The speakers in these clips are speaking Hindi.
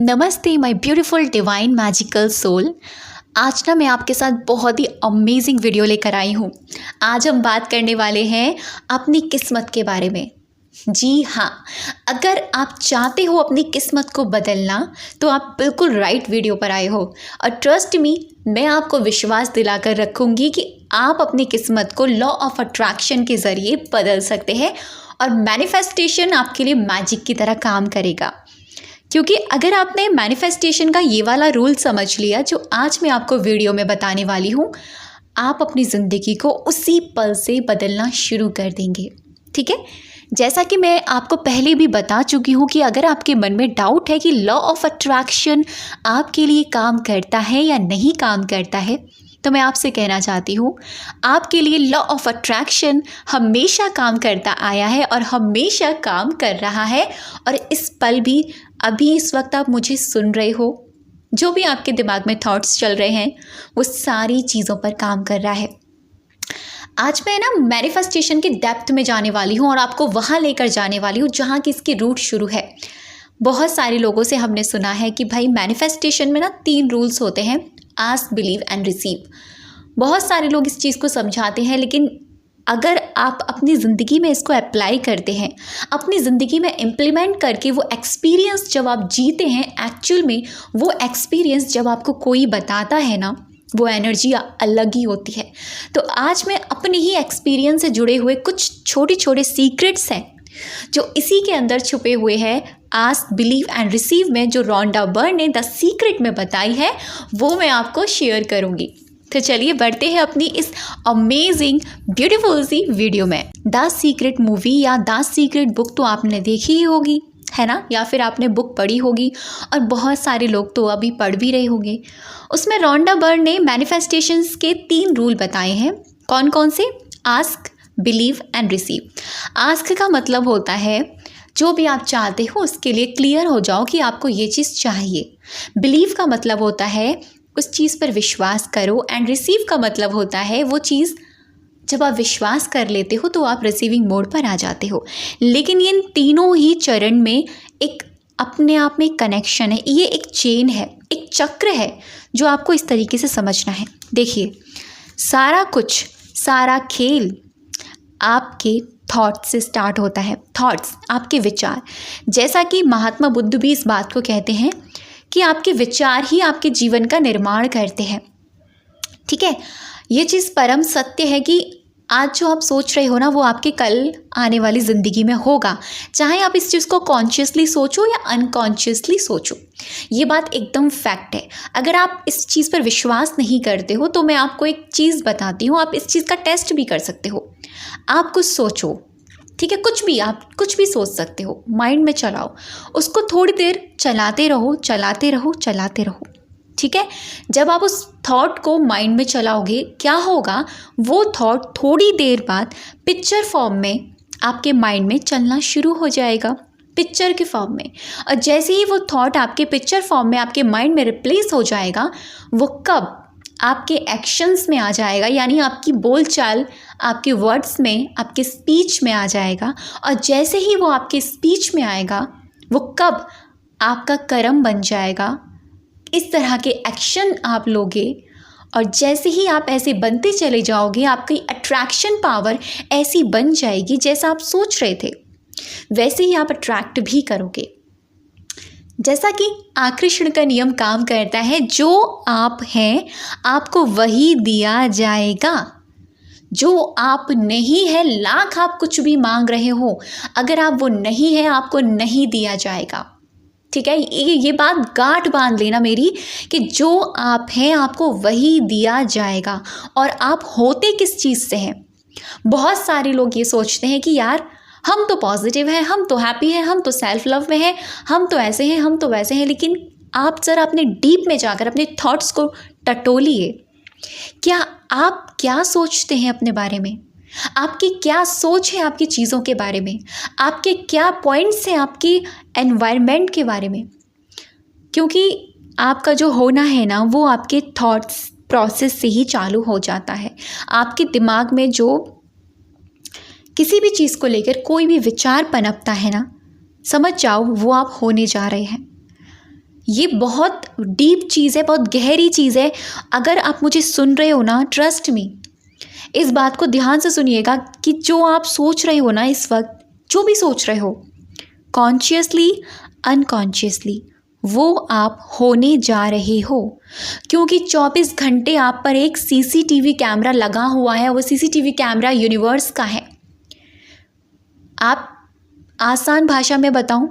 नमस्ते my beautiful divine magical soul. आज ना मैं आपके साथ बहुत ही अमेजिंग वीडियो लेकर आई हूँ। आज हम बात करने वाले हैं अपनी किस्मत के बारे में। जी हाँ, अगर आप चाहते हो अपनी किस्मत को बदलना तो आप बिल्कुल राइट वीडियो पर आए हो। और ट्रस्ट मी, मैं आपको विश्वास दिलाकर रखूँगी कि आप अपनी किस्मत को लॉ ऑफ अट्रैक्शन के ज़रिए बदल सकते हैं और मैनिफेस्टेशन आपके लिए मैजिक की तरह काम करेगा। क्योंकि अगर आपने मैनिफेस्टेशन का ये वाला रूल समझ लिया जो आज मैं आपको वीडियो में बताने वाली हूँ, आप अपनी ज़िंदगी को उसी पल से बदलना शुरू कर देंगे। ठीक है, जैसा कि मैं आपको पहले भी बता चुकी हूँ कि अगर आपके मन में डाउट है कि लॉ ऑफ अट्रैक्शन आपके लिए काम करता है या नहीं काम करता है, तो मैं आपसे कहना चाहती हूँ आपके लिए लॉ ऑफ अट्रैक्शन हमेशा काम करता आया है और हमेशा काम कर रहा है। और इस पल भी, अभी इस वक्त आप मुझे सुन रहे हो, जो भी आपके दिमाग में थॉट्स चल रहे हैं वो सारी चीज़ों पर काम कर रहा है। आज मैं ना मैनिफेस्टेशन के डेप्थ में जाने वाली हूँ और आपको वहाँ लेकर जाने वाली हूँ जहाँ की इसकी रूट शुरू है। बहुत सारे लोगों से हमने सुना है कि भाई मैनिफेस्टेशन में ना 3 रूल्स होते हैं, आस्क, बिलीव एंड रिसीव। बहुत सारे लोग इस चीज़ को समझाते हैं, लेकिन अगर आप अपनी ज़िंदगी में इसको अप्लाई करते हैं, अपनी ज़िंदगी में इम्प्लीमेंट करके वो एक्सपीरियंस जब आप जीते हैं, एक्चुअल में वो एक्सपीरियंस जब आपको कोई बताता है ना, वो एनर्जी अलग ही होती है। तो आज मैं अपने ही एक्सपीरियंस से जुड़े हुए कुछ छोटे छोटे सीक्रेट्स हैं जो इसी के अंदर छुपे हुए हैं, आस्क, बिलीव एंड रिसीव में, जो रोंडा बर्न ने द सीक्रेट में बताई है, वो मैं आपको शेयर करूँगी। तो चलिए बढ़ते हैं अपनी इस अमेजिंग ब्यूटीफुल सी वीडियो में। द सीक्रेट मूवी या द सीक्रेट बुक तो आपने देखी ही होगी, है ना, या फिर आपने बुक पढ़ी होगी और बहुत सारे लोग तो अभी पढ़ भी रहे होंगे। उसमें रोंडा बर्न ने मैनिफेस्टेशंस के 3 रूल बताए हैं। कौन कौन से? Ask, believe and receive. Ask का मतलब होता है जो भी आप चाहते हो उसके लिए क्लियर हो जाओ कि आपको ये चीज़ चाहिए। बिलीव का मतलब होता है उस चीज़ पर विश्वास करो। एंड रिसीव का मतलब होता है वो चीज़ जब आप विश्वास कर लेते हो तो आप रिसीविंग मोड पर आ जाते हो। लेकिन इन तीनों ही चरण में एक अपने आप में कनेक्शन है, ये एक चेन है, एक चक्र है जो आपको इस तरीके से समझना है। देखिए, सारा कुछ, सारा खेल आपके थॉट से स्टार्ट होता है। थॉट्स, आपके विचार। जैसा कि महात्मा बुद्ध भी इस बात को कहते हैं कि आपके विचार ही आपके जीवन का निर्माण करते हैं। ठीक है, ये चीज़ परम सत्य है कि आज जो आप सोच रहे हो ना, वो आपके कल आने वाली ज़िंदगी में होगा, चाहे आप इस चीज़ को कॉन्शियसली सोचो या अनकॉन्शियसली सोचो। ये बात एकदम फैक्ट है। अगर आप इस चीज़ पर विश्वास नहीं करते हो तो मैं आपको एक चीज़ बताती हूँ, आप इस चीज़ का टेस्ट भी कर सकते हो। आप कुछ सोचो, ठीक है, कुछ भी, आप कुछ भी सोच सकते हो, माइंड में चलाओ, उसको थोड़ी देर चलाते रहो, चलाते रहो, चलाते रहो। ठीक है, जब आप उस थॉट को माइंड में चलाओगे, क्या होगा, वो थॉट थोड़ी देर बाद पिक्चर फॉर्म में आपके माइंड में चलना शुरू हो जाएगा, पिक्चर के फॉर्म में। और जैसे ही वो थॉट आपके पिक्चर फॉर्म में आपके माइंड में रिप्लेस हो जाएगा, वो कब आपके एक्शंस में आ जाएगा, यानी आपकी बोलचाल, आपके वर्ड्स में, आपके स्पीच में आ जाएगा। और जैसे ही वो आपके स्पीच में आएगा, वो कब आपका कर्म बन जाएगा। इस तरह के एक्शन आप लोगे और जैसे ही आप ऐसे बनते चले जाओगे, आपकी अट्रैक्शन पावर ऐसी बन जाएगी जैसा आप सोच रहे थे वैसे ही आप अट्रैक्ट भी करोगे। जैसा कि आकर्षण का नियम काम करता है, जो आप हैं आपको वही दिया जाएगा। जो आप नहीं है, लाख आप कुछ भी मांग रहे हो, अगर आप वो नहीं है आपको नहीं दिया जाएगा। ठीक है, ये बात गांठ बांध लेना मेरी, कि जो आप हैं आपको वही दिया जाएगा। और आप होते किस चीज़ से हैं? बहुत सारे लोग ये सोचते हैं कि यार हम तो पॉजिटिव हैं, हम तो हैप्पी हैं, हम तो सेल्फ लव में हैं, हम तो ऐसे हैं, हम तो वैसे हैं। लेकिन आप ज़रा अपने डीप में जाकर अपने थॉट्स को टटोलिए। क्या आप क्या सोचते हैं अपने बारे में? आपकी क्या सोच है आपकी चीज़ों के बारे में? आपके क्या पॉइंट्स हैं आपकी एनवायरनमेंट के बारे में? क्योंकि आपका जो होना है ना, वो आपके थॉट्स प्रोसेस से ही चालू हो जाता है। आपके दिमाग में जो किसी भी चीज़ को लेकर कोई भी विचार पनपता है ना, समझ जाओ वो आप होने जा रहे हैं। ये बहुत डीप चीज़ है, बहुत गहरी चीज़ है। अगर आप मुझे सुन रहे हो ना, ट्रस्ट मी, इस बात को ध्यान से सुनिएगा कि जो आप सोच रहे हो ना इस वक्त, जो भी सोच रहे हो, कॉन्शियसली अनकॉन्शियसली, वो आप होने जा रहे हो। क्योंकि 24 घंटे आप पर एक सीसीटीवी कैमरा लगा हुआ है। वो सीसीटीवी कैमरा यूनिवर्स का है। आप आसान भाषा में बताऊं,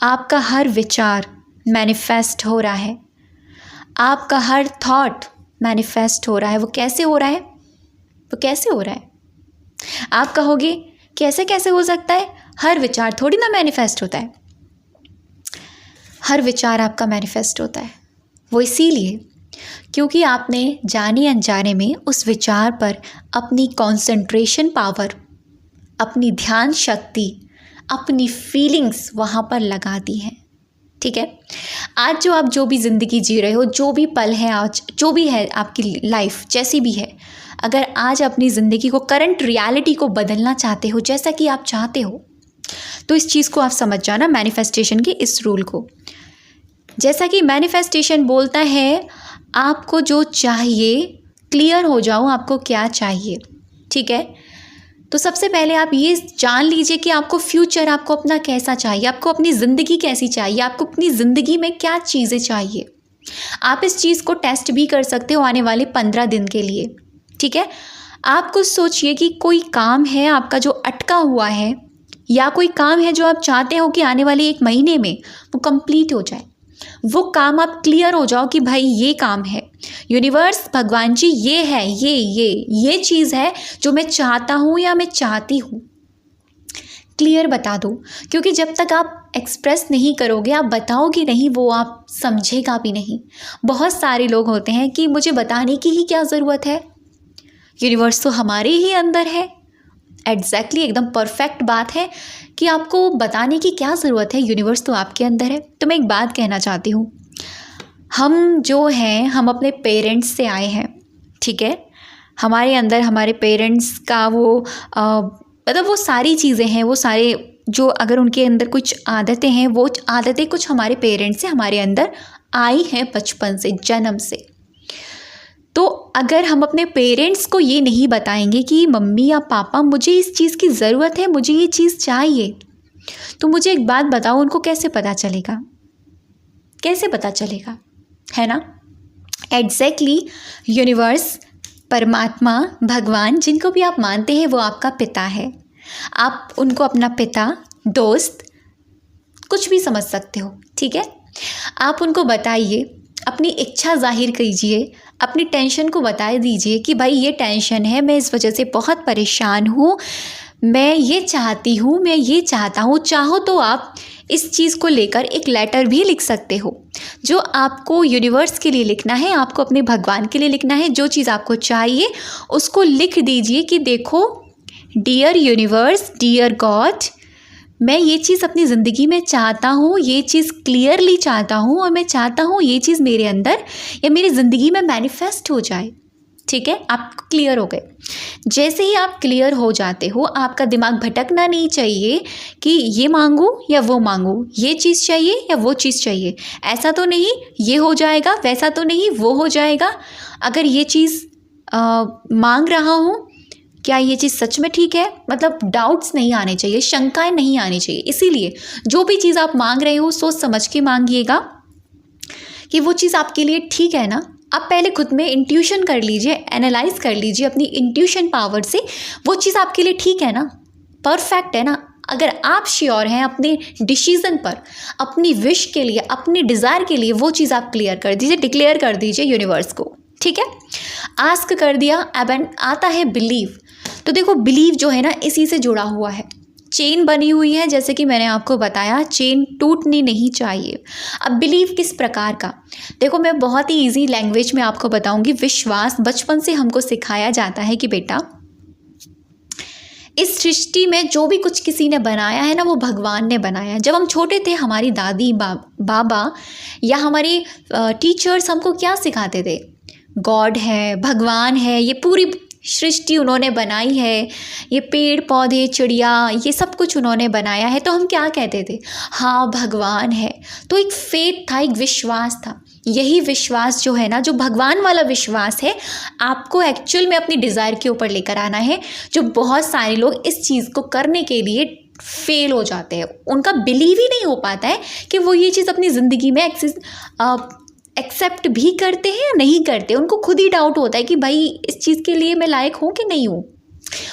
आपका हर विचार मैनिफेस्ट हो रहा है, आपका हर थॉट मैनिफेस्ट हो रहा है। वो कैसे हो रहा है? वो कैसे हो रहा है? आप कहोगे कैसे कैसे हो सकता है? हर विचार थोड़ी ना मैनिफेस्ट होता है। हर विचार आपका मैनिफेस्ट होता है। वो इसीलिए क्योंकि आपने जाने अनजाने में उस विचार पर अपनी कंसंट्रेशन पावर, अपनी ध्यान शक्ति, अपनी फीलिंग्स वहाँ पर लगा दी हैं। ठीक है, आज जो आप जो भी ज़िंदगी जी रहे हो, जो भी पल है आज, जो भी है आपकी लाइफ जैसी भी है, अगर आज अपनी ज़िंदगी को, करंट रियलिटी को बदलना चाहते हो जैसा कि आप चाहते हो, तो इस चीज़ को आप समझ जाना, मैनिफेस्टेशन के इस रूल को। जैसा कि मैनिफेस्टेशन बोलता है, आपको जो चाहिए, क्लियर हो जाओ आपको क्या चाहिए। ठीक है, तो सबसे पहले आप ये जान लीजिए कि आपको फ्यूचर, आपको अपना कैसा चाहिए, आपको अपनी ज़िंदगी कैसी चाहिए, आपको अपनी ज़िंदगी में क्या चीज़ें चाहिए। आप इस चीज़ को टेस्ट भी कर सकते हो आने वाले 15 दिन के लिए। ठीक है, आप कुछ सोचिए कि कोई काम है आपका जो अटका हुआ है, या कोई काम है जो आप चाहते हो कि आने वाले 1 महीने में वो कंप्लीट हो जाए। वो काम आप क्लियर हो जाओ कि भाई ये काम है, यूनिवर्स, भगवान जी, ये है, ये चीज़ है जो मैं चाहता हूँ या मैं चाहती हूँ। क्लियर बता दो, क्योंकि जब तक आप एक्सप्रेस नहीं करोगे, आप बताओगे नहीं, वो आप समझेगा भी नहीं। बहुत सारे लोग होते हैं कि मुझे बताने की ही क्या ज़रूरत है, यूनिवर्स तो हमारे ही अंदर है। एग्जैक्टली, एकदम परफेक्ट बात है कि आपको बताने की क्या ज़रूरत है, यूनिवर्स तो आपके अंदर है। तो मैं एक बात कहना चाहती हूँ, हम जो हैं, हम अपने पेरेंट्स से आए हैं। ठीक है, हमारे अंदर हमारे पेरेंट्स का वो मतलब वो सारी चीज़ें हैं, वो सारे जो, अगर उनके अंदर कुछ आदतें हैं, वो आदतें कुछ हमारे पेरेंट्स से हमारे अंदर आई हैं बचपन से, जन्म से। तो अगर हम अपने पेरेंट्स को ये नहीं बताएंगे कि मम्मी या पापा मुझे इस चीज़ की ज़रूरत है, मुझे ये चीज़ चाहिए, तो मुझे एक बात बताओ, उनको कैसे पता चलेगा? कैसे पता चलेगा, है ना? एग्जैक्टली, यूनिवर्स, परमात्मा, भगवान, जिनको भी आप मानते हैं, वो आपका पिता है। आप उनको अपना पिता, दोस्त, कुछ भी समझ सकते हो। ठीक है, आप उनको बताइए, अपनी इच्छा जाहिर कीजिए, अपनी टेंशन को बता दीजिए कि भाई ये टेंशन है, मैं इस वजह से बहुत परेशान हूँ, मैं ये चाहती हूँ, मैं ये चाहता हूँ। चाहो तो आप इस चीज़ को लेकर एक लेटर भी लिख सकते हो, जो आपको यूनिवर्स के लिए लिखना है, आपको अपने भगवान के लिए लिखना है। जो चीज़ आपको चाहिए उसको लिख दीजिए कि देखो, डियर यूनिवर्स, डियर गॉड, मैं ये चीज़ अपनी ज़िंदगी में चाहता हूँ, ये चीज़ क्लियरली चाहता हूँ, और मैं चाहता हूँ ये चीज़ मेरे अंदर या मेरी ज़िंदगी में मैनिफेस्ट हो जाए। ठीक है, आप क्लियर हो गए। जैसे ही आप क्लियर हो जाते हो, आपका दिमाग भटकना नहीं चाहिए कि ये मांगूँ या वो मांगूँ, ये चीज़ चाहिए या वो चीज़ चाहिए, ऐसा तो नहीं ये हो जाएगा, वैसा तो नहीं वो हो जाएगा। अगर ये चीज़ मांग रहा हूँ, क्या ये चीज़ सच में ठीक है? मतलब डाउट्स नहीं आने चाहिए, शंकाएं नहीं आनी चाहिए। इसीलिए जो भी चीज़ आप मांग रहे हो, सोच समझ के मांगिएगा कि वो चीज़ आपके लिए ठीक है ना। आप पहले खुद में इंट्यूशन कर लीजिए, एनालाइज कर लीजिए अपनी इंट्यूशन पावर से, वो चीज़ आपके लिए ठीक है ना, परफेक्ट है ना। अगर आप श्योर हैं अपने डिसीज़न पर, अपनी विश के लिए, अपने डिज़ायर के लिए, वो चीज़ आप क्लियर कर दीजिए, डिक्लेयर कर दीजिए यूनिवर्स को। ठीक है, आस्क कर दिया, अब आता है बिलीव। तो देखो, बिलीव जो है ना, इसी से जुड़ा हुआ है, चेन बनी हुई है। जैसे कि मैंने आपको बताया, चेन टूटनी नहीं चाहिए। अब बिलीव किस प्रकार का, देखो मैं बहुत ही इजी लैंग्वेज में आपको बताऊंगी। विश्वास बचपन से हमको सिखाया जाता है कि बेटा, इस सृष्टि में जो भी कुछ किसी ने बनाया है ना, वो भगवान ने बनाया है। जब हम छोटे थे, हमारी दादी बाबा या हमारे टीचर्स हमको क्या सिखाते थे? गॉड है, भगवान है, ये पूरी सृष्टि उन्होंने बनाई है, ये पेड़ पौधे चिड़िया ये सब कुछ उन्होंने बनाया है, तो हम क्या कहते थे, हाँ भगवान है। तो एक फेथ था, एक विश्वास था। यही विश्वास जो है ना, जो भगवान वाला विश्वास है, आपको एक्चुअल में अपनी डिज़ायर के ऊपर लेकर आना है। जो बहुत सारे लोग इस चीज़ को करने के लिए फेल हो जाते हैं, उनका बिलीव ही नहीं हो पाता है कि वो ये चीज़ अपनी ज़िंदगी में एक्सेप्ट भी करते हैं या नहीं करते। उनको खुद ही डाउट होता है कि भाई इस चीज़ के लिए मैं लायक हूँ कि नहीं हूँ।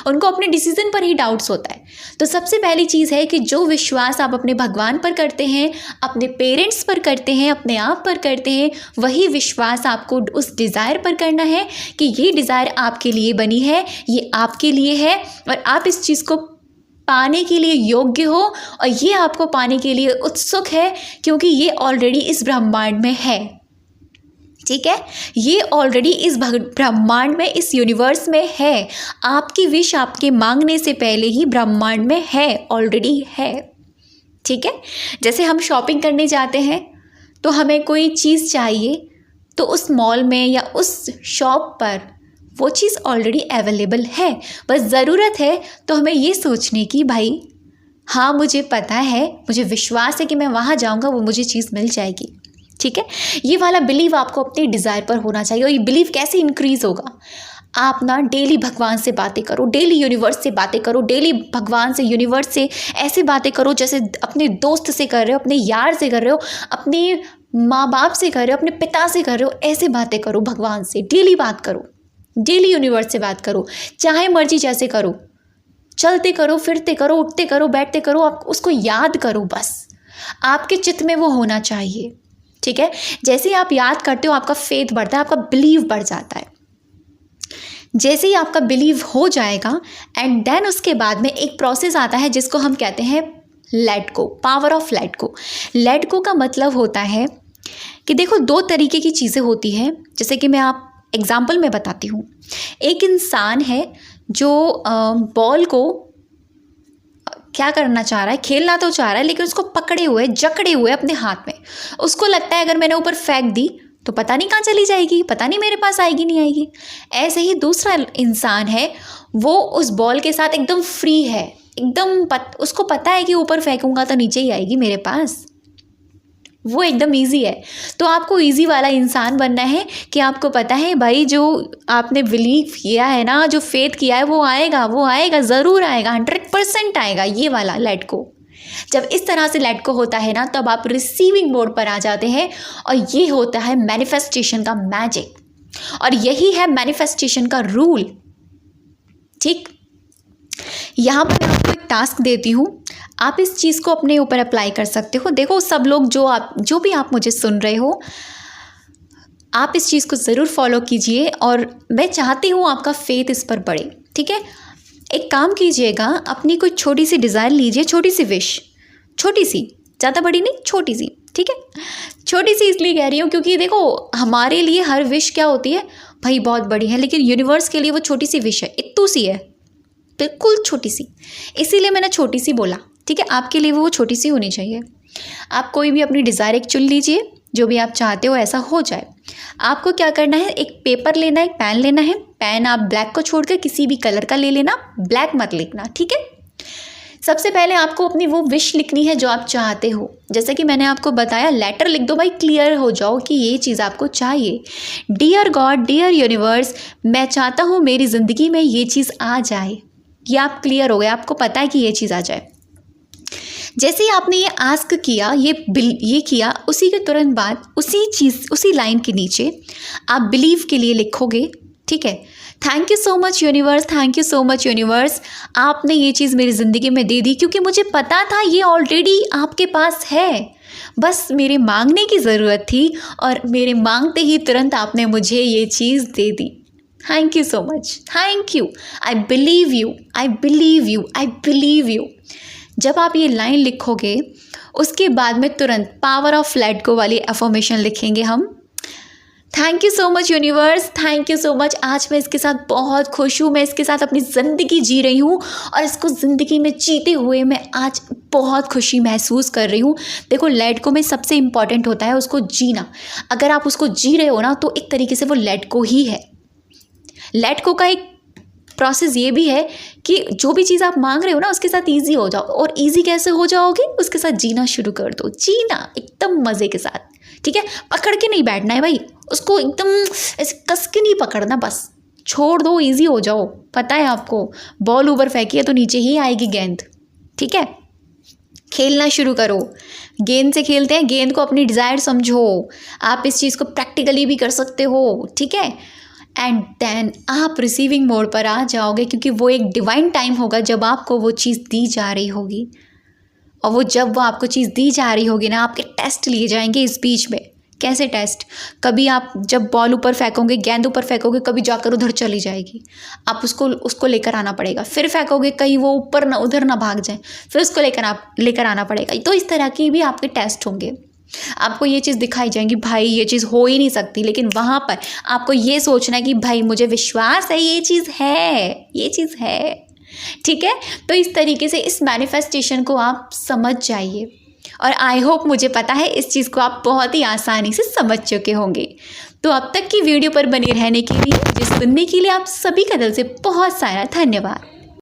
उनको अपने डिसीजन पर ही डाउट्स होता है। तो सबसे पहली चीज़ है कि जो विश्वास आप अपने भगवान पर करते हैं, अपने पेरेंट्स पर करते हैं, अपने आप पर करते हैं, वही विश्वास आपको उस डिज़ायर पर करना है कि ये डिज़ायर आपके लिए बनी है, ये आपके लिए है और आप इस चीज़ को पाने के लिए योग्य हो और ये आपको पाने के लिए उत्सुक है, क्योंकि ये ऑलरेडी इस ब्रह्मांड में है। ठीक है, ये ऑलरेडी इस ब्रह्मांड में, इस यूनिवर्स में है। आपकी विश आपके मांगने से पहले ही ब्रह्मांड में है, ऑलरेडी है। ठीक है, जैसे हम शॉपिंग करने जाते हैं तो हमें कोई चीज़ चाहिए, तो उस मॉल में या उस शॉप पर वो चीज़ ऑलरेडी अवेलेबल है। बस ज़रूरत है तो हमें ये सोचने की, भाई हाँ मुझे पता है, मुझे विश्वास है कि मैं वहाँ जाऊँगा, वो मुझे चीज़ मिल जाएगी। ठीक है, ये वाला बिलीव आपको अपने डिज़ायर पर होना चाहिए। और ये बिलीव कैसे इंक्रीज़ होगा, आप ना डेली भगवान से बातें करो, डेली यूनिवर्स से बातें करो, डेली भगवान से, यूनिवर्स से ऐसे बातें करो जैसे अपने दोस्त से कर रहे हो, अपने यार से कर रहे हो, अपने माँ बाप से कर रहे हो, अपने पिता से कर रहे हो। ऐसे बातें करो भगवान से, डेली बात करो, डेली यूनिवर्स से बात करो, चाहे मर्जी जैसे करो, चलते करो, फिरते करो, उठते करो, बैठते करो, आप उसको याद करो। बस आपके चित्त में वो होना चाहिए। ठीक है, जैसे ही आप याद करते हो आपका फेथ बढ़ता है, आपका बिलीव बढ़ जाता है। जैसे ही आपका बिलीव हो जाएगा एंड देन उसके बाद में एक प्रोसेस आता है जिसको हम कहते हैं let go, power of let go. Let go का मतलब होता है कि देखो, दो तरीके की चीज़ें होती हैं। जैसे कि मैं आप एग्जाम्पल में बताती हूँ। एक इंसान है जो बॉल को क्या करना चाह रहा है, खेलना तो चाह रहा है, लेकिन उसको पकड़े हुए, जकड़े हुए अपने हाथ में। उसको लगता है अगर मैंने ऊपर फेंक दी तो पता नहीं कहाँ चली जाएगी, पता नहीं मेरे पास आएगी नहीं आएगी। ऐसे ही दूसरा इंसान है, वो उस बॉल के साथ एकदम फ्री है, एकदम उसको पता है कि ऊपर फेंकूंगा तो नीचे ही आएगी मेरे पास, वो एकदम इजी है। तो आपको इजी वाला इंसान बनना है कि आपको पता है भाई, जो आपने बिलीव किया है ना, जो फेथ किया है, वो आएगा, ज़रूर आएगा, 100% आएगा। ये वाला लेट गो, जब इस तरह से लेट गो होता है ना, तब आप रिसीविंग मोड पर आ जाते हैं और ये होता है मैनिफेस्टेशन का मैजिक और यही है मैनिफेस्टेशन का रूल। ठीक, यहाँ पर मैं आपको एक टास्क देती हूँ, आप इस चीज़ को अपने ऊपर अप्लाई कर सकते हो। देखो, सब लोग जो भी आप मुझे सुन रहे हो, आप इस चीज़ को ज़रूर फॉलो कीजिए और मैं चाहती हूँ आपका फेथ इस पर बढ़े। ठीक है, एक काम कीजिएगा, अपनी कोई छोटी सी डिज़ायर लीजिए, छोटी सी विश, छोटी सी, ज़्यादा बड़ी नहीं, छोटी सी। ठीक है, छोटी सी इसलिए कह रही हूँ क्योंकि देखो, हमारे लिए हर विश क्या होती है भाई, बहुत बड़ी है, लेकिन यूनिवर्स के लिए वो छोटी सी विश है, इतू सी है, बिल्कुल छोटी सी। इसीलिए मैंने छोटी सी बोला। ठीक है, आपके लिए वो छोटी सी होनी चाहिए। आप कोई भी अपनी डिज़ायर एक चुन लीजिए, जो भी आप चाहते हो ऐसा हो जाए। आपको क्या करना है, एक पेपर लेना है, एक पेन लेना है। पेन आप ब्लैक को छोड़कर किसी भी कलर का ले लेना, ब्लैक मत लिखना। ठीक है, सबसे पहले आपको अपनी वो विश लिखनी है जो आप चाहते हो। जैसे कि मैंने आपको बताया, लेटर लिख दो भाई, क्लियर हो जाओ कि ये चीज़ आपको चाहिए। डियर गॉड, डियर यूनिवर्स, मैं चाहता हूँ मेरी ज़िंदगी में ये चीज़ आ जाए। ये आप क्लियर हो गए, आपको पता है कि ये चीज़ आ जाए। जैसे ही आपने ये आस्क किया, ये किया, उसी के तुरंत बाद उसी लाइन के नीचे आप बिलीव के लिए लिखोगे। ठीक है, thank you so much universe, thank you so much universe, आपने ये चीज़ मेरी ज़िंदगी में दे दी, क्योंकि मुझे पता था ये ऑलरेडी आपके पास है, बस मेरे मांगने की ज़रूरत थी और मेरे मांगते ही तुरंत आपने मुझे ये चीज़ दे दी। Thank you so much, thank you, I believe you, I believe you, I believe you. जब आप ये लाइन लिखोगे, उसके बाद में तुरंत पावर ऑफ लेट गो वाली अफर्मेशन लिखेंगे हम। Thank you so much universe, thank you so much, आज मैं इसके साथ बहुत खुश हूँ, मैं इसके साथ अपनी ज़िंदगी जी रही हूँ और इसको ज़िंदगी में जीते हुए मैं आज बहुत खुशी महसूस कर रही हूँ। देखो, लेट गो में सबसे इम्पॉर्टेंट होता है उसको जीना। अगर आप उसको जी रहे हो ना, तो एक तरीके से वो लेट गो ही है। लेट गो का एक प्रोसेस ये भी है कि जो भी चीज़ आप मांग रहे हो ना उसके साथ ईजी हो जाओ। और ईजी कैसे हो जाओगे? उसके साथ जीना शुरू कर दो, जीना एकदम मज़े के साथ, ठीक है। पकड़ के नहीं बैठना है भाई, उसको एकदम ऐसे कस के नहीं पकड़ना, बस छोड़ दो, ईजी हो जाओ। पता है आपको, बॉल ऊपर फेंकी है तो नीचे ही आएगी गेंद, ठीक है। खेलना शुरू करो, गेंद से खेलते हैं, गेंद को अपनी डिज़ायर समझो। आप इस चीज़ को प्रैक्टिकली भी कर सकते हो, ठीक है। एंड देन आप रिसीविंग मोड पर आ जाओगे, क्योंकि वो एक डिवाइन टाइम होगा जब आपको वो चीज़ दी जा रही होगी। और वो जब वो आपको चीज़ दी जा रही होगी ना, आपके टेस्ट लिए जाएंगे इस बीच में। कैसे टेस्ट? कभी आप जब बॉल ऊपर फेंकोगे, गेंद ऊपर फेंकोगे, कभी जाकर उधर चली जाएगी, आप उसको लेकर आना पड़ेगा। फिर फेंकोगे, कहीं वो ऊपर ना उधर ना भाग जाए, फिर उसको लेकर आना पड़ेगा। तो इस तरह की भी आपके टेस्ट होंगे। आपको ये चीज़ दिखाई जाएगी, भाई ये चीज़ हो ही नहीं सकती, लेकिन वहाँ पर आपको ये सोचना है कि भाई मुझे विश्वास है, ये चीज़ है, ये चीज़ है, ठीक है। तो इस तरीके से इस मैनिफेस्टेशन को आप समझ जाइए। और आई होप, मुझे पता है इस चीज़ को आप बहुत ही आसानी से समझ चुके होंगे। तो अब तक की वीडियो पर बने रहने के लिए, मुझे सुनने के लिए आप सभी का दिल से बहुत सारा धन्यवाद।